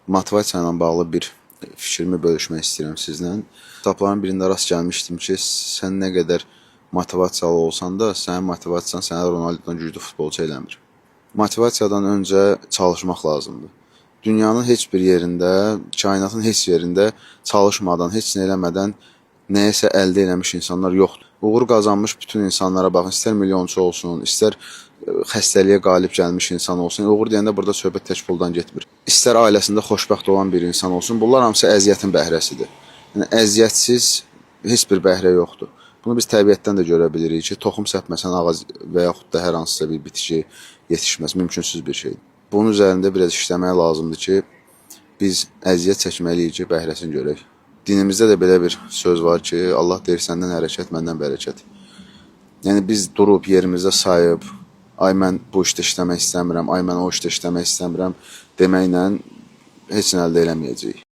Motivasiya ilə bağlı bir fikrimi bölüşmək istəyirəm sizlə. Kitabların birində rast gəlmişdim ki, sən nə qədər motivasiyalı olsan da, sənin motivasiyan sənə Ronaldodan güclü futbolçu eləmir. Motivasiyadan öncə çalışmaq lazımdır. Dünyanın heç bir yerində, kainatın heç yerində çalışmadan, heç nə eləmədən nəyəsə əldə eləmiş insanlar yoxdur. Uğur qazanmış bütün insanlara baxın, istər milyonçu olsun, istər xəstəliyə qalib gəlmiş insan olsun. Uğur deyəndə burada söhbət tək puldan getmir. İstər ailəsində xoşbəxt olan bir insan olsun, bunlar hamısı əziyyətin bəhrəsidir. Yəni əziyyətsiz heç bir bəhrə yoxdur. Bunu biz təbiətdən də görə bilirik ki, toxum səpməsən ağac və yaxud da hər hansısa bir bitki yetişməz, mümkünsüz bir şeydir. Bunun üzərində biraz işləmək lazımdır ki, biz əziyyət çəkməliyik ki, bəhrəsini görək. Dinimizdə də belə bir söz var ki, Allah deyir səndən hərəkət, məndən bərəkət. Yəni biz durub yerimizdə sayıb, ay mən bu işdə işləmək istəmirəm, ay mən o işdə işləmək istəmirəm deməklə heç nə əldə eləməyəcəyik.